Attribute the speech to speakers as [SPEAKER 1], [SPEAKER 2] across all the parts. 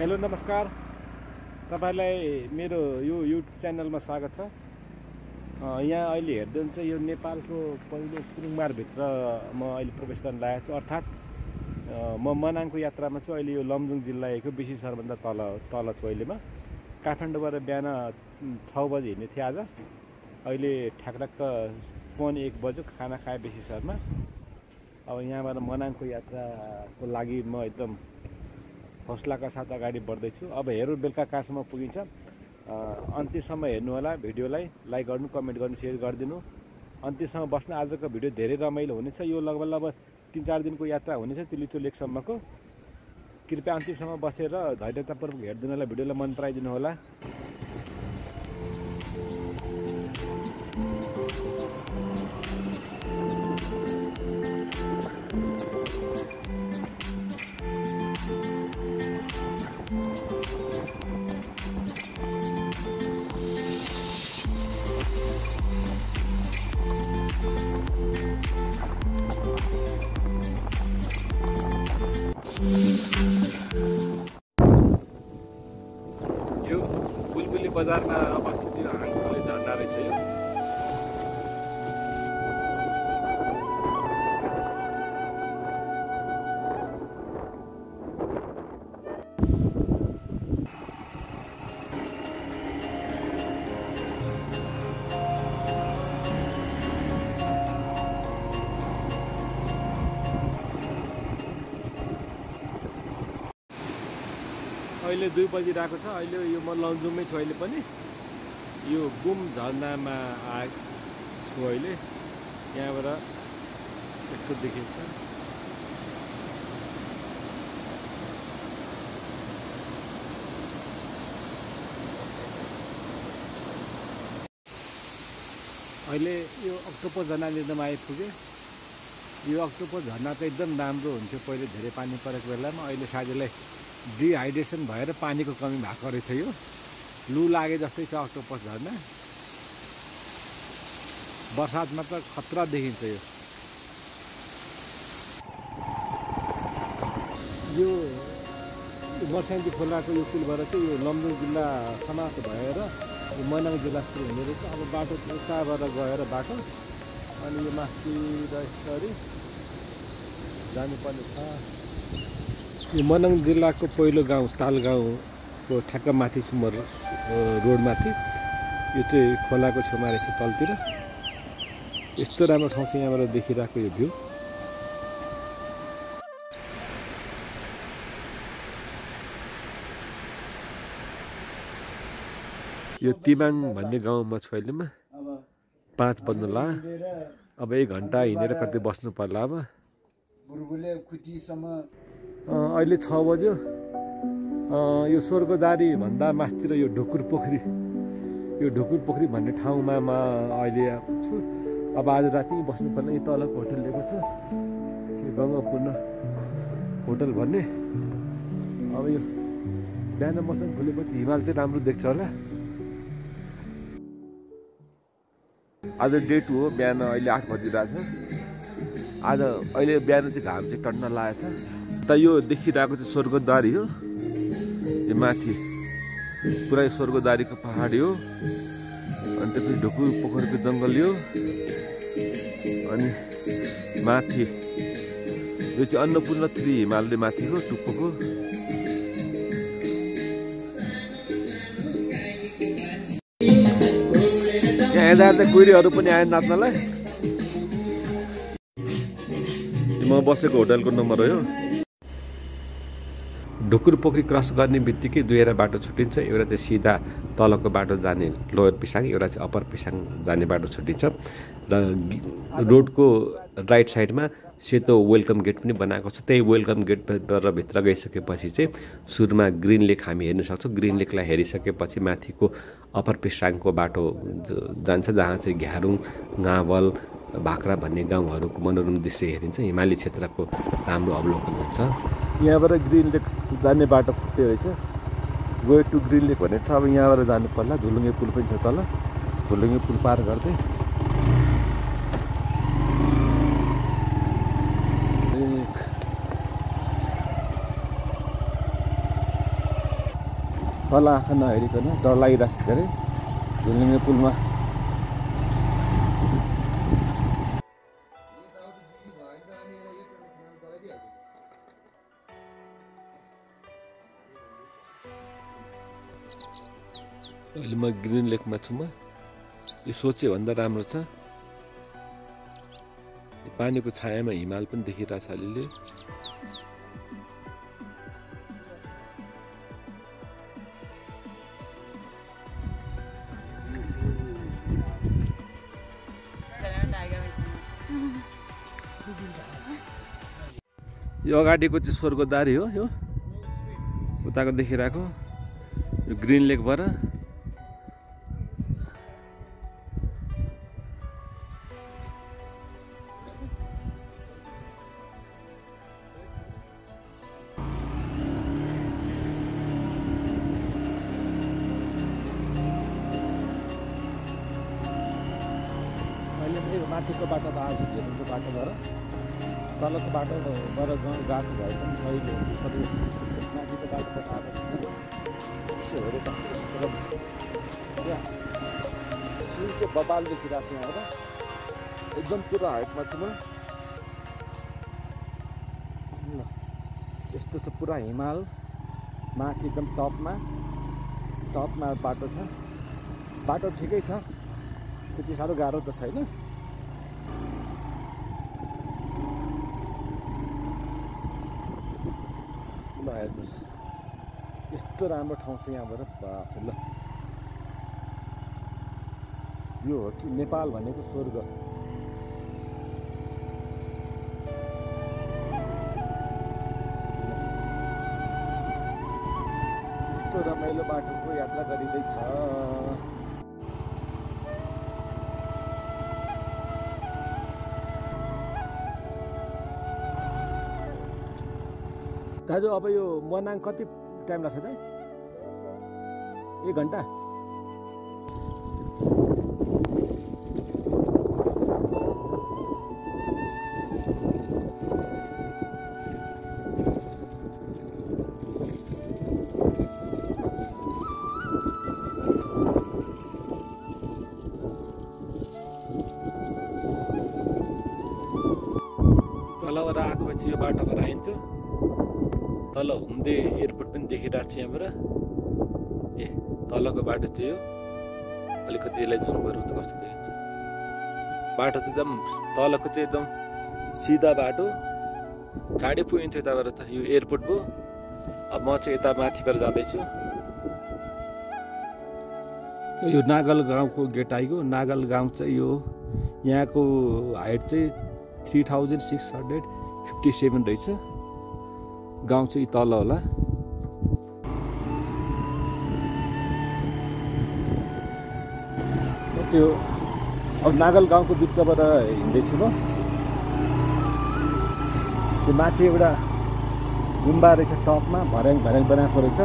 [SPEAKER 1] Hello नमस्कार तपाईलाई मेरो यो युट्युब च्यानलमा स्वागत छ। यहाँ अहिले हेर्दै हुन्छ यो नेपालको पहिलो सुरुङमार भित्र म अहिले प्रवेश गर्न लागेको छु। अर्थात् म मनाङको यात्रामा छु। अहिले यो लमजुङ जिल्लाको बेसी सरभन्दा तल छु। अहिलेमा काठमाडौँबाट बिहान 6 बजे हिँड्ने थिएँ आज। अहिले ठ्याक्क 1 बज्यो खाना खाए बेसी सरमा। अब यहाँबाट मनाङको यात्राको लागि म एकदम हौसलाका साथ अगाडि बढ्दैछु। अब हेरौँ बेलुका कहाँसम्म पुगिन्छ। अन्त्यसम्म हेर्नु होला। भिडियोलाई लाइक गर्नु, कमेन्ट गर्नु, सेयर गरिदिनु। अन्त्यसम्म बस्नु। आजको भिडियो धेरै रमाइलो हुनेछ। यो लगभग 3-4 दिनको यात्रा हुनेछ तिलिचो लेकसम्मको। कृपया अन्तिमसम्म बसेर धैर्यतापूर्वक हेरिदिनुलाई भिडियोलाई मन पराइदिनु होला। यो बुलबुली बजारमा अवस्थित यो हाङखोले झन्डा रहेछ। यो अहिले 2 बजिरहेको छ। अहिले यो म लमजुङमै छु। अहिले पनि यो गुम झरनामा आएको छु। अहिले यहाँबाट यस्तो देखिन्छ। अहिले यो अक्टोपस झरना लिँदामा आइपुग्यो। यो अक्टोपस झरना चाहिँ एकदम राम्रो हुन्थ्यो पहिले धेरै पानी परेको बेलामा। अहिले सायदलाई डिहाइड्रेसन भएर पानीको कमी भएको रहेछ। यो लु लागे जस्तै छ अक्टोपस झरना। बर्सातमा त खतरा देखिन्छ। यो वर्षाङ्गी खोलाको यो पुलबाट चाहिँ यो लमजुङ जिल्ला समाप्त भएर यो मनाङ जिल्ला सुरु हुने रहेछ। अब बाटो उताबाट गएर बाटो अनि यो माथि र यस्तरी जानुपर्ने छ। यो मनाङ जिल्लाको पहिलो गाउँ ताल गाउँको ठ्याक्क माथि छु म रोडमाथि। यो चाहिँ खोलाको छेउमा रहेछ तलतिर। यस्तो राम्रो ठाउँ छ यहाँबाट देखिरहेको यो भ्यू। यो तिमाङ भन्ने गाउँमा छु अहिलेमा। 5 बज्नु ला। अब 1 घन्टा हिँडेर कतै बस्नु पर्ला। अब अहिले 6 बज्यो। यो स्वर्गदारी भन्दा मास्तिर यो ढुकुर पोखरी भन्ने ठाउँमा म अहिले छु। अब आज राति बस्नुपर्ने यो तलको होटल लिएको छु, यो गङ्गापूर्ण होटल भन्ने। अब यो बिहान मौसम खुलेपछि हिमाल चाहिँ राम्रो देख्छ होला। आज डे 2 हो। बिहान अहिले 8 बजिरहेछ। आज अहिले बिहान चाहिँ घाम चाहिँ टन्न लागेको छ। त यो देखिरहेको चाहिँ स्वर्गदारी हो। यो माथि पुरै स्वर्गदारीको पहाडी हो। अनि त्यसपछि ढुकुर पोखरीको जङ्गल यो। अनि माथि यो चाहिँ अन्नपूर्ण 3 हिमालले माथिको टुप्पोको। यहाँ हेर्दा कुहिरीहरू पनि आयो नाच्नलाई। म बसेको होटलको नम्बर हो यो। ढुकुर पोखरी क्रस गर्ने बित्तिकै दुईवटा बाटो छुट्टिन्छ। एउटा चाहिँ सिधा तलको बाटो जाने लोयर पिसाङ, एउटा चाहिँ अप्पर पिसाङ जाने बाटो छुट्टिन्छ। र रोडको राइट साइडमा सेतो वेलकम गेट पनि बनाएको छ। त्यही वेलकम गेटबाट भित्र गइसकेपछि चाहिँ सुरुमा ग्रिन लेक हामी हेर्न सक्छौँ। ग्रिन लेकलाई हेरिसकेपछि माथिको अप्पर पिसाङको बाटो जान्छ, जहाँ चाहिँ घ्यारुङ, गावल, भाक्रा भन्ने गाउँहरूको मनोरम दृश्य हेरिन्छ। हिमाली क्षेत्रको राम्रो अवलोकन हुन्छ। यहाँबाट ग्रिन लेक जाने बाटो खुट्टे रहेछ। गो टु ग्रिन लेक भनेको छ। अब यहाँबाट जानु पर्ला। झुलुङ्गे पुल पनि छ तल। झुलुङ्गे पुल पार गर्दै तल आँखा नहेरिकन डर लागिरहेको छ धेरै झुलुङ्गे पुलमा। अहिले म ग्रिन लेकमा छु। म यो सोचे भन्दा राम्रो छ। पानीको छायामा हिमाल पनि देखिरहेछ अलिअलि। यो अगाडिको चाहिँ स्वर्गद्वारी हो। यो उताको देखिरहेको यो ग्रिन लेकबाट माथिको बाटो आज हेर्नुको बाटोबाट तलको बाटोबाट गएको भए पनि सहिलो हुन्छ। कति माथिको बाटोबाट आएको यसो हेरेको त्यहाँ सिन चाहिँ बबाल देखिरहेको छ यहाँबाट। एकदम पुरा हाइटमा छु म। ल यस्तो छ पुरा हिमाल माथि एकदम टपमा बाटो छ। बाटो ठिकै छ, त्यति साह्रो गाह्रो त छैन। ल हेर्नुहोस् यस्तो राम्रो ठाउँ छ यहाँबाट। बाफ ल यो हो कि नेपाल भनेको स्वर्ग। यस्तो रमाइलो बाटोको यात्रा गरिँदैछ। दाजु अब यो मनाङ कति टाइम लाग्छ त? 1 घन्टा? तलबाट आएपछि यो बाटोबाट आइन्थ्यो। तल हुँदै एयरपोर्ट पनि देखिरहेको छ यहाँबाट। ए तलको बाटो चाहिँ यो अलिकति यसलाई जुम गरेर त कस्तो देखिन्छ। बाटो त एकदम तलको चाहिँ एकदम सिधा बाटो, गाडी पुगिन्थ्यो यताबाट त। यो एयरपोर्ट भयो। अब म चाहिँ यता माथिबाट जाँदैछु। यो नागल गाउँको गेट आइगयो। नागल गाउँ चाहिँ यो यहाँको हाइट चाहिँ 3657 रहेछ। गाउँ चाहिँ तल होला। त्यो अब नागल गाउँको बिचबाट हिँड्दैछु म। त्यो माथि एउटा गुम्बा रहेछ टपमा, भर्याङ बनाएको रहेछ।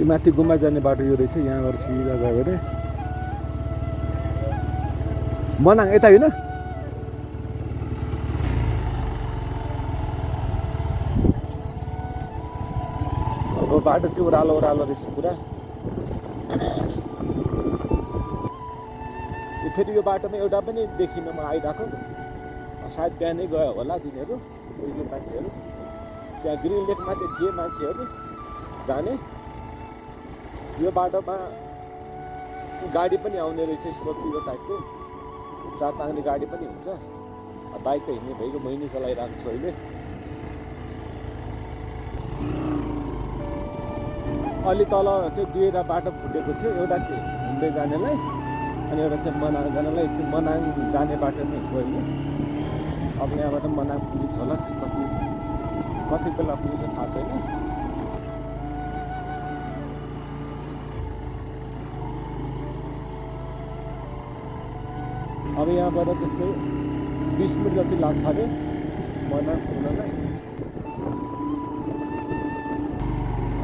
[SPEAKER 1] माथि गुम्बा जाने बाटो यो रहेछ। यहाँबाट सिधा गयो भने मनाङ यता होइन। अब बाटो चाहिँ ओह्रालो रहेछ पुरा। फेरि यो बाटोमा एउटा पनि देखिनँ म आइरहेको। सायद बिहानै गयो होला तिनीहरू कोही मान्छेहरू। त्यहाँ ग्रिन लेकमा चाहिँ थिए मान्छेहरू जाने। यो बाटोमा गाडी पनि आउने रहेछ, स्कर्पियो टाइपको 4 पाङ्ने गाडी पनि हुन्छ। बाइक त हिँड्ने भइगयो, मैले चलाइरहेको छु अहिले। अलि तल चाहिँ 2वटा बाटो फुटेको थियो। एउटा चाहिँ हिँड्दै जानेलाई अनि एउटा चाहिँ मनाङ जानलाई। मनाङ जाने बाटो नै छु अहिले। अब यहाँबाट मनाङ पुगिन्छ होला। कति बेला पुगिन्छ थाहा छैन। अब यहाँबाट त्यस्तै 20 मिनट जति लाग्छ अरे मनाङ पुग्नलाई।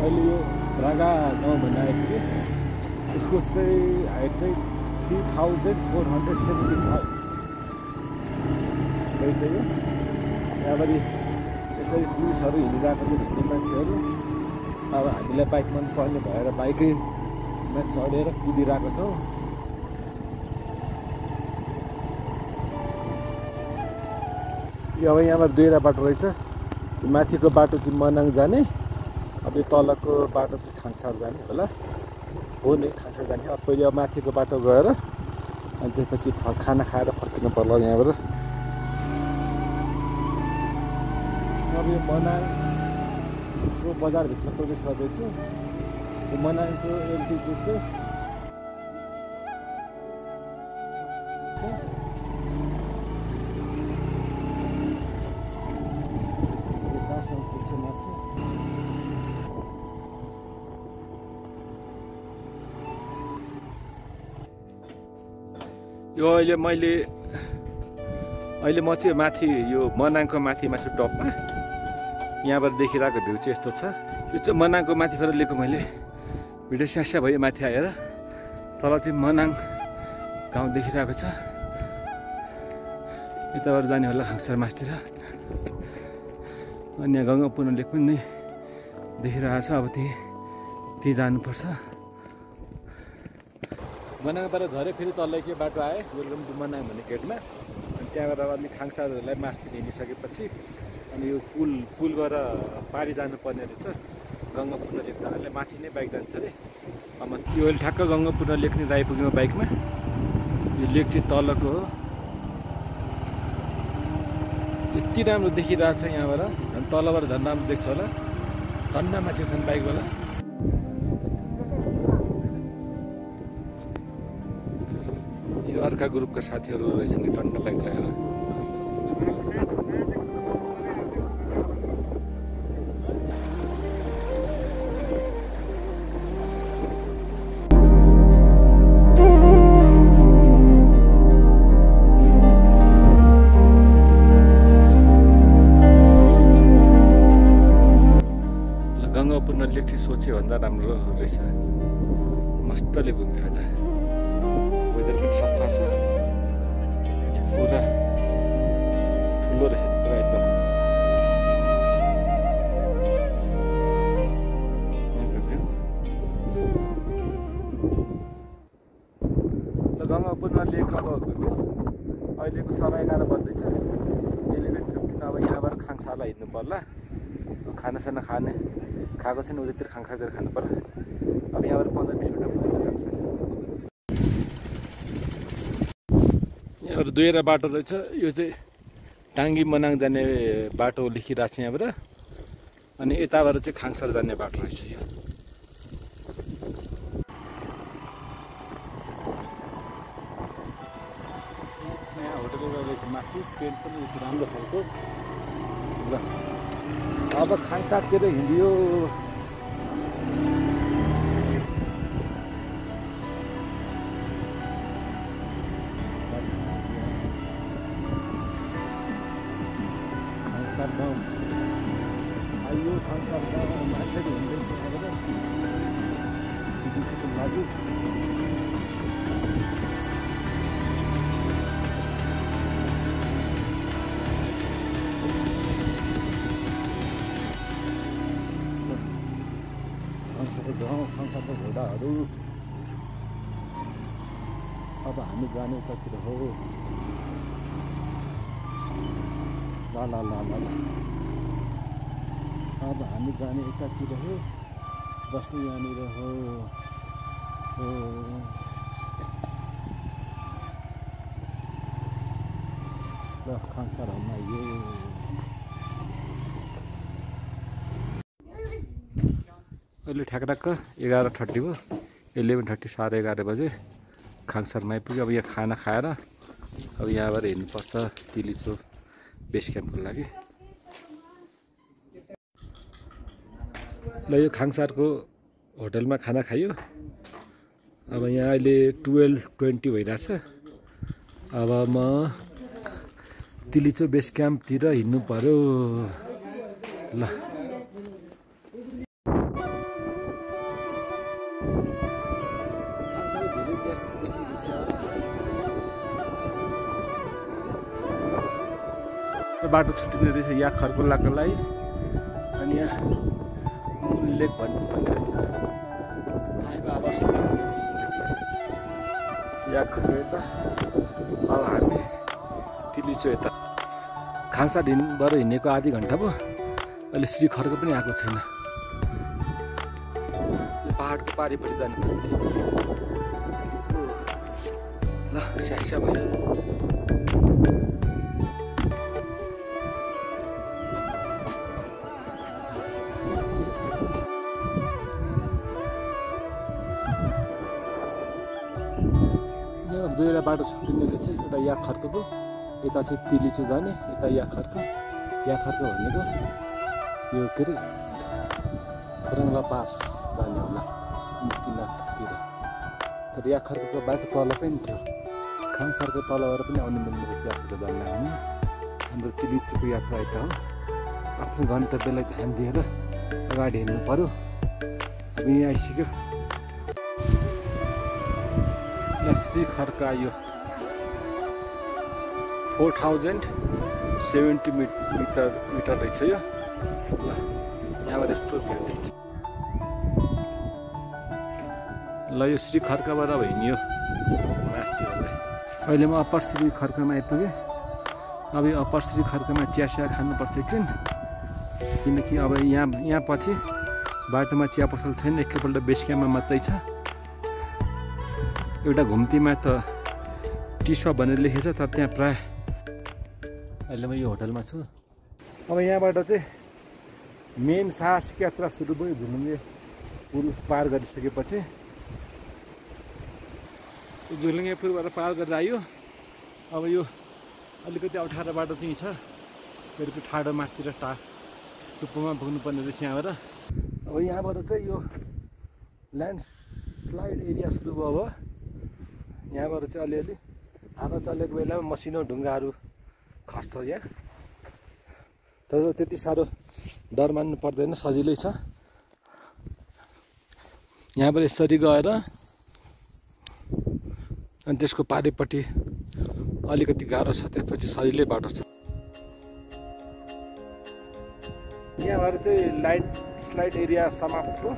[SPEAKER 1] मैले यो रागा गाउँ भन्ने आएको थिएँ यसको चाहिँ हाइट चाहिँ 3475 रहेछ यो यहाँबाट यसरी टुरिस्टहरू हिँडिरहेको छ हिँड्ने मान्छेहरू अब हामीलाई बाइक मन पर्ने भएर बाइकैमा चढेर कुदिरहेको छौँ यो अब यहाँबाट दुईवटा बाटो रहेछ माथिको बाटो चाहिँ मनाङ जाने अब यो तलको बाटो चाहिँ खाङसार जाने होला हो नि खाङसार जाने अब पहिले अब माथिको बाटो गएर अनि त्यसपछि खाना खाएर फर्किनु पर्ला यहाँबाट अब यो मनाङको बजारभित्र प्रवेश गर्दैछु यो मनाङको एल्टिट्युड चाहिँ यो अहिले म चाहिँ माथि यो मनाङको माथिमा छु टपमा यहाँबाट देखिरहेको भ्यू चाहिँ यस्तो छ यो चाहिँ मनाङको माथिबाट लिएको मैले भिडियो स्यास्या भयो माथि आएर तल चाहिँ मनाङ गाउँ देखिरहेको छ यताबाट जाने होला खाङसार मासतिर अनि यहाँ गङ्गापूर्ण लेक पनि देखिरहेको छ अब त्यही जानुपर्छ मनाङबाट झरे फेरि तल्लै के बाटो आयो वेलकम टु मनाङ भन्ने गेटमा अनि त्यहाँबाट अनि खाङसारहरूलाई मासतिर हिँडिसकेपछि अनि यो पुल गएर पारी जानुपर्ने रहेछ गङ्गापूर्ण लेक अहिले माथि नै बाइक जान्छ अरे अब यो अहिले ठ्याक्क गङ्गापूर्ण लेक नै आइपुग्यौँ बाइकमा यो लेक चाहिँ तलको हो यति राम्रो देखिरहेको छ यहाँबाट झन् तलबाट झन् राम्रो देख्छ होला टन्ना मान्छे छन् बाइकवाला यो अर्का ग्रुपका साथीहरू रहेछन् नि टन्ना बाइक लगाएर गङ्गापूर्ण लेक चाहिँ सोचे भन्दा राम्रो रहेछ मस्तले घुम्यो आज वेदर पनि सफा छ पुरा ठुलो रहेछ पुरा एकदम ल गङ्गापूर्ण लेक अब घुम्यो अहिलेको समय 11 बज्दैछ 11:15 अब यहाँबाट खाङसारलाई हिँड्नु पर्ला खानासाना खाएको छैन उतातिर खाङसारतिर खानु पर्ला अब यहाँबाट 15-20 मिनट पुग्छ खाङसार यहाँबाट दुईवटा बाटो रहेछ यो चाहिँ टाङ्गी मनाङ जाने बाटो लेखिरहेको छ यहाँबाट अनि यताबाट चाहिँ खाङसार जाने बाटो रहेछ यो यहाँ होटल रहेछ माथि पेन्ट पनि राम्रो खालको ल अब खाङसारतिर हिँडियो खाङसार गाउँ आइयो खाङसार गाउँ मान्छेहरू हिँड्दैछ यहाँबाट लागि खाङसारको घोडाहरू अब हामी जाने उतातिर हो ल अब हामी जाने यतातिर हो बस्नु यहाँनिर हो ल खाङसारमा यो अहिले ठ्याक्क 11:30 भयो 11:30 11:30 बजे खाङसारमा आइपुग्यो अब यहाँ खाना खाएर अब यहाँबाट हिँड्नुपर्छ तिलिचो बेस क्याम्पको लागि ल यो खाङसारको होटलमा खाना खायो अब यहाँ अहिले 12:20 भइरहेछ अब म तिलिचो बेस क्याम्पतिर हिँड्नु पर्यो ल बाटो छुट्टिने रहेछ यहाँ खर्कुल्लाको लागि। अनि यहाँ मूल लेक भन्नुपर्ने रहेछ यहाँ खर्क यता। अब हामी तिलिचो यता खाङसा ढिनबाट हिँडेको आधी घन्टा भयो, अहिले श्री खर्क पनि आएको छैन। यो पहाडको पारिपट्टि जानुपर्ने ल स्यास्या भयो। दुईवटा बाटो छुट्टिने रहेछ, एउटा या खर्कको यता चाहिँ तिलिचो जाने, यता या खर्क भनेको यो के अरे थोरङ्ला पास जाने होला मुक्तिनाथतिर। तर या खर्कको बाटो तल पनि थियो, खाङसारको तलबाट पनि आउनु मिल्ने रहेछ यात्रा जान्न। हामी हाम्रो तिलिचोको यात्रा यता हो। आफ्नो गन्तव्यलाई ध्यान दिएर अगाडि हिँड्नु पऱ्यो। अब यहाँ आइसक्यो श्री खर्क आयो। 4070 मिटर रहेछ यो। ल यहाँबाट यस्तो भिड रहेछ। ल यो श्री खर्कबाट अब हिँड्यो माथितिरलाई। अहिले म अप्पर श्री खर्कमा आइपुगेँ। अब यो अप्पर श्री खर्कमा चिया खानुपर्छ एकछिन, किनकि अब यहाँ पछि बाटोमा चिया पसल छैन, एकैपल्ट बेस क्याम्पमा मात्रै छ। एउटा घुम्तीमा त टी सप भनेर लेखेछ, तर त्यहाँ प्राय अहिले म यो होटलमा छु। अब यहाँबाट चाहिँ मेन साहसिक यात्रा सुरु भयो। झुलुङ्गे पुल पार गरिसकेपछि झुलुङ्गे पुलबाट पार गरेर आयो। अब यो अलिकति अप्ठ्यारो बाटो चाहिँ छ, फेरि ठाडो माथितिर टुप्पोमा पुग्नुपर्ने रहेछ यहाँबाट। अब यहाँबाट चाहिँ यो ल्यान्डस्लाइड एरिया सुरु भयो। यहाँबाट चाहिँ अलिअलि हावा चलेको बेलामा मसिनो ढुङ्गाहरू खस्छ यहाँ, तर त्यति साह्रो डर मान्नु पर्दैन, सजिलै छ। यहाँबाट यसरी गएर अनि त्यसको पारिपट्टि अलिकति गाह्रो छ, त्यसपछि सजिलै बाटो छ। यहाँबाट चाहिँ ल्यान्डस्लाइड एरिया समाप्त हो।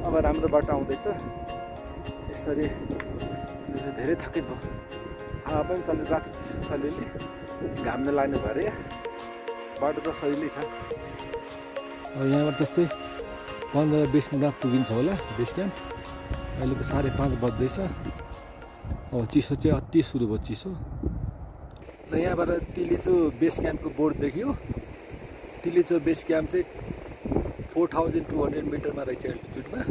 [SPEAKER 1] अब राम्रो बाटो आउँदैछ। यसरी धेरै थकित भयो, हावा पनि चलिरहेको छ अलिअलि, घाम नलाग्ने भएर बाटो त सजिलै छ। अब यहाँबाट त्यस्तै 15-20 मिनटमा पुगिन्छ होला बेस क्याम्प। अहिलेको 5:30 बज्दैछ। अब चिसो चाहिँ अति सुरु भयो चिसो। ल यहाँबाट तिलिचो बेस क्याम्पको बोर्ड देखियो। तिलिचो बेस क्याम्प चाहिँ 4200 मिटरमा रहेछ एल्टिट्युडमा।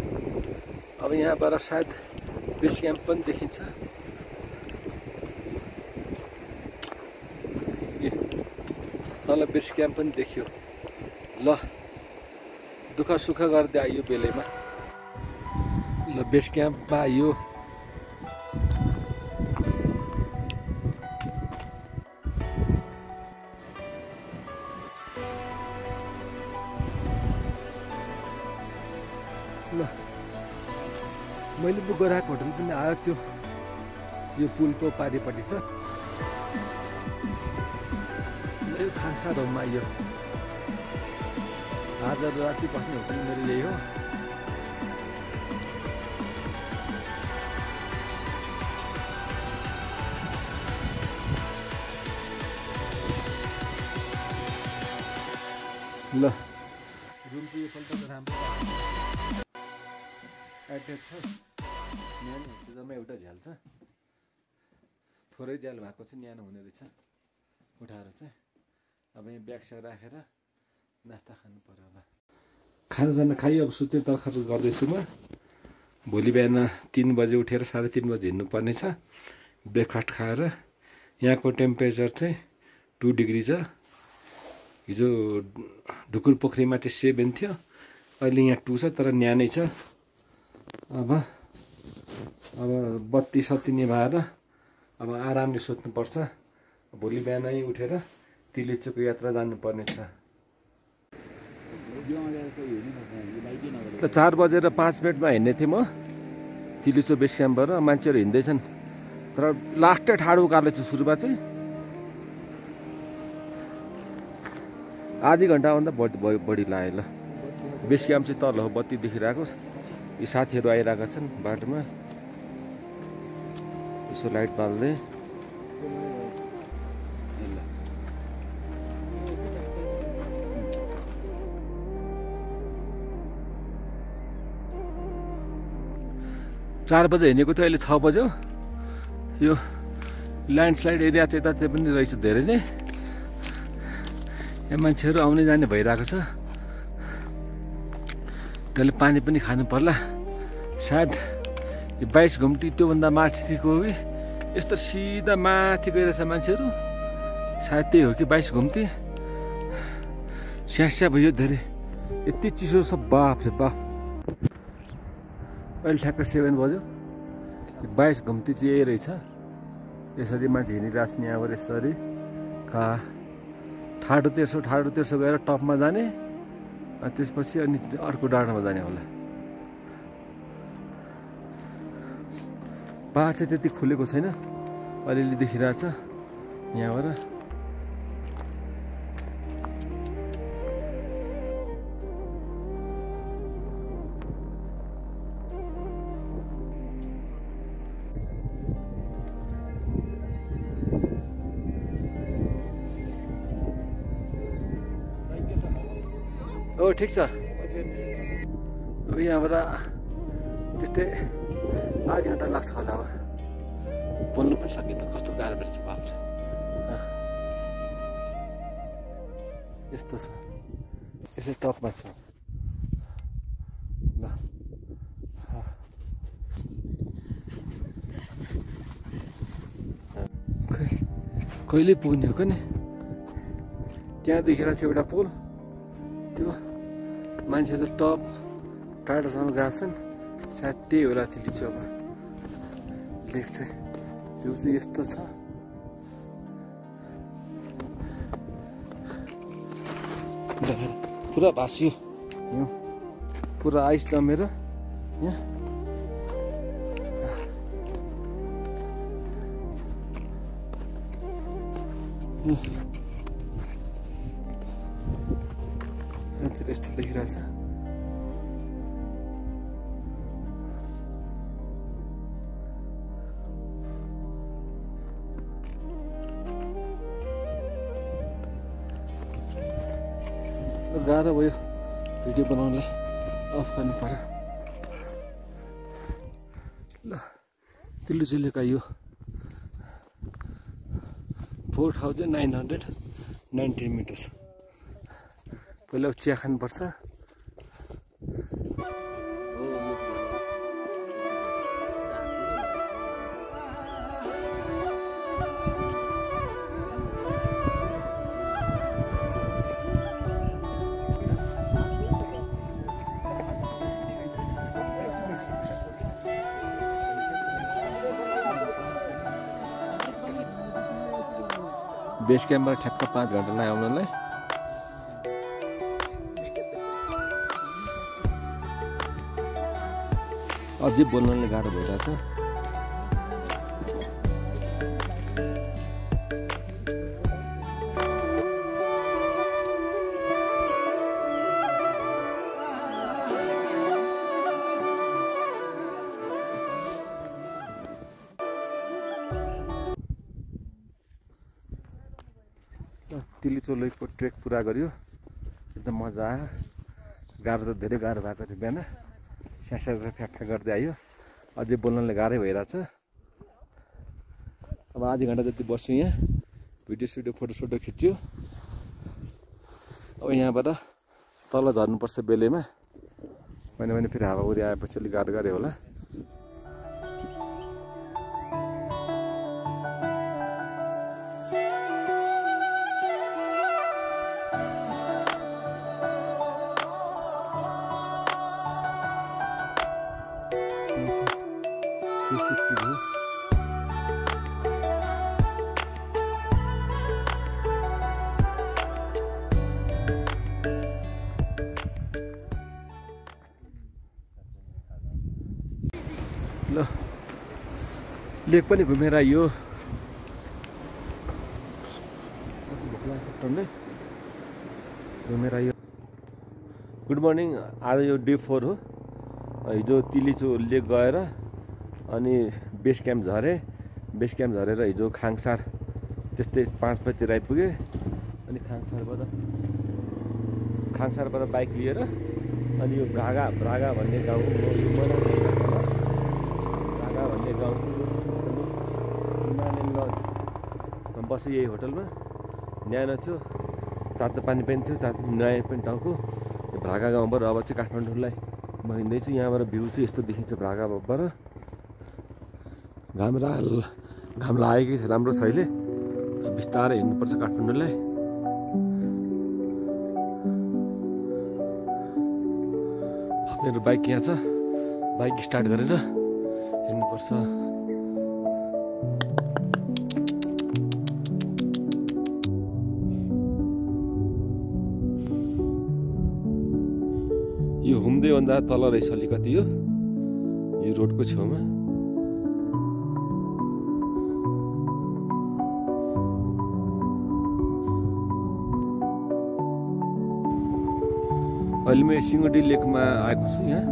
[SPEAKER 1] अब यहाँबाट सायद बेस क्याम्प पनि देखिन्छ। तल बेस क्याम्प पनि देखियो। ल दुःख सुख गर्दै आइयो बेलैमा। ल बेस क्याम्पमा आइयो। ल मैले बुक गराएको होटल पनि आयो, त्यो यो पुलको पारिपट्टि छ। यो खाङसा रुममा आइयो। आज राति बस्ने होटल मेरो यही हो। ल रुम चाहिँ योपल्ट त राम्रो एट्याच छ। न्यानो जम्मा एउटा झ्याल छ, थोरै झ्याल भएको चाहिँ न्यानो हुने रहेछ उठाएर चाहिँ। अब यहाँ ब्यागस्याग राखेर नास्ता खानु पर्यो होला। खानाजाना खाइ अब सुत्ने तर्खर गर्दैछु म। भोलि बिहान 3 बजे उठेर 3:30 बजे हिँड्नुपर्ने छ ब्रेकफास्ट खाएर। यहाँको टेम्परेचर चाहिँ 2 डिग्री छ। हिजो ढुकुर पोखरीमा चाहिँ 7 थियो, अहिले यहाँ 2 छ, तर न्यानै छ। अब बत्ती सत्ती निभाएर अब आरामले सोच्नुपर्छ। भोलि बिहानै उठेर तिलिचोको यात्रा जानुपर्ने छ। 4 बजेर 5 मिनटमा हिँड्ने थिएँ म तिलिचो बेस क्याम्पबाट। मान्छेहरू हिँड्दैछन्, तर लास्टै ठाडो उकालो छ सुरुमा चाहिँ। आधी घन्टाभन्दा बढी लाग्यो ल। बेस क्याम्प चाहिँ तल हो, बत्ती देखिरहेको। यी साथीहरू आइरहेका छन् बाटोमा, यसो लाइट बाल्दै। चार बजे हिँडेको थियो, अहिले 6 बज्यो। यो ल्यान्डस्लाइड एरिया चाहिँ यतातिर पनि रहेछ धेरै नै। यहाँ मान्छेहरू आउने जाने भइरहेको छ। त्यसले पानी पनि खानु पर्ला सायद। यो 22 घुम्टी त्योभन्दा माथिको हो कि यस्तो सिधा माथि गइरहेछ मान्छेहरू, सायद त्यही हो कि 22 घुम्ती। स्यास्या भयो धेरै, यति चिसो छ बाफ रे बाफ। अहिले ठ्याक्क 7 बज्यो। 22 घुम्ती चाहिँ यही रहेछ। यसरी मान्छे हिँडिरहेको छ यहाँबाट, यसरी ठाडो तेर्सो गएर टपमा जाने, अनि त्यसपछि अनि अर्को डाँडामा जाने होला। पहाड चाहिँ त्यति खुलेको छैन, अलिअलि देखिरहेछ यहाँबाट। हो ठिक छ। अब यहाँबाट त्यस्तै आधी घन्टा लाग्छ होला। अब बोल्नु पनि सकिँदैन, कस्तो गाह्रो रहेछ बाप रे। यस्तो छ, यसै टपमा छ ल। कहिले पुग्ने हो नि। त्यहाँ देखेर चाहिँ एउटा पुल, त्यो मान्छे चाहिँ टप टाढोसम्म गएको छन्, सायद त्यही होला तिलीचोकमा लेक चाहिँ। त्यो चाहिँ यस्तो छ। पुरा भाँसियो यो, पुरा आइस जमेर यहाँ। यस्तो देखिरहेछ। गाह्रो भयो भिडियो बनाउनलाई, अफ गर्नु पर्यो ल। तिलुचुलेका यो 4990 मिटर। पहिला चिया खानुपर्छ। बेस क्याम्पबाट ठ्याक्क 5 घन्टा लाग्यो आउनलाई। अझै बोल्नले गाह्रो भइरहेछ। तिलीचोलेको ट्रेक पुरा गर्यो, एकदम मजा आयो। गाह्रो त धेरै गाह्रो भएको थियो बिहान, स्यास्या फ्याक्का गर्दै आयो। अझै बोल्नले गाह्रै भइरहेछ। अब आधी घन्टा जति बस्यो यहाँ, भिडियो फोटो खिच्यो। अब यहाँबाट तल झर्नुपर्छ बेलेमा, भने फेरि हावाहुरी आएपछि अलिक गाह्रो होला। ल लेक पनि घुमेर आइयो। भोक लाग्छ टन्नै। घुमेर यो गुड मर्निङ। आज यो डे 4 हो। हिजो तिलिचो लेक गएर अनि बेस क्याम्प झरेर हिजो खाङसार त्यस्तै 5 बजीतिर आइपुगेँ। अनि खाङसारबाट बाइक लिएर अनि यो भ्रागा भन्ने गाउँ भ्रागा भन्ने गाउँको हिमालयन लजमा बसेँ। यही होटलमा न्यानो थियो, तातो पानी पनि थियो, तातो नुहाए पनि टाउको। यो भ्रागा गाउँबाट अब चाहिँ काठमाडौँलाई म हिँड्दैछु। यहाँबाट भ्यू चाहिँ यस्तो देखिन्छ भ्रागाबाट। घाम लागेकै छ, राम्रो छ अहिले। बिस्तारै हिँड्नुपर्छ काठमाडौँलाई। मेरो बाइक यहाँ छ, बाइक स्टार्ट गरेर हिँड्नुपर्छ। यो हुम्देभन्दा तल रहेछ अलिकति यो रोडको छेउमा। अहिले म सिंहडी लेकमा आएको छु। यहाँ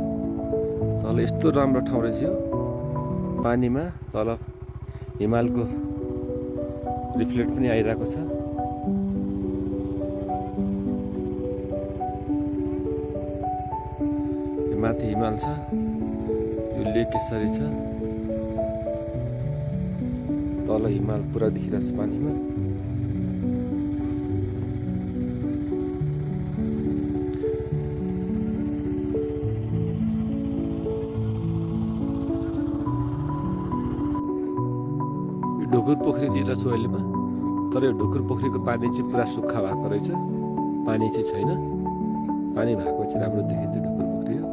[SPEAKER 1] तल यस्तो राम्रो ठाउँ रहेछ यो, पानीमा तल हिमालको रिफ्लेक्ट पनि आइरहेको छ। माथि हिमाल छ, यो लेक यसरी छ, तल हिमाल पुरा देखिरहेको छ पानीमा। यो ढुकुर पोखरी दिइरहेको छु अहिले म, तर यो ढुकुर पोखरीको पानी चाहिँ पुरा सुक्खा भएको रहेछ, पानी चाहिँ छैन। पानी भएको चाहिँ राम्रो देखिन्छ ढुकुर पोखरी हो।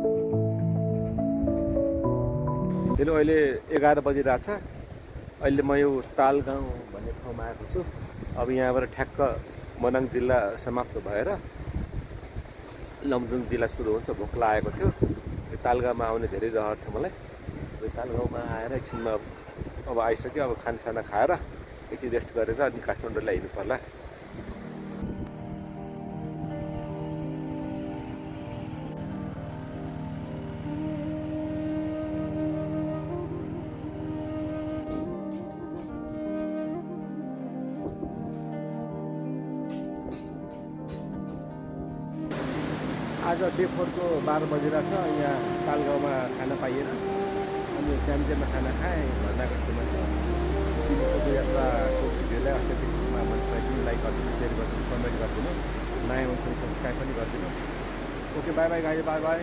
[SPEAKER 1] हेलो, अहिले 11 बजिरहेको छ। अहिले म यो तालगाउँ भन्ने ठाउँमा आएको छु। अब यहाँबाट ठ्याक्क मनाङ जिल्ला समाप्त भएर लमजुङ जिल्ला सुरु हुन्छ। भोक लागेको थियो, यो तालगाउँमा आउने धेरै रहर थियो मलाई। यो तालगाउँमा आएर एकछिनमा अब आइसक्यो। अब खानासाना खाएर एकछिन रेस्ट गरेर अनि काठमाडौँलाई हिँड्नु पर्ला। आज डे 4 को 12 बजिरहेको छ। यहाँ तालगाउँमा खाना पाइएन, अनि च्याम्पियनमा खाना खाएँ। भन्दाको छेउमा छ। तिमीको यात्राको भिडियोलाई अत्यधिकमा मन पराइदिनु, लाइक गरिदिनु, सेयर गरिदिनु, कमेन्ट गरिदिनु, नयाँ हुन्छ सब्सक्राइब पनि गरिदिनु। Okay, by by guys, by by.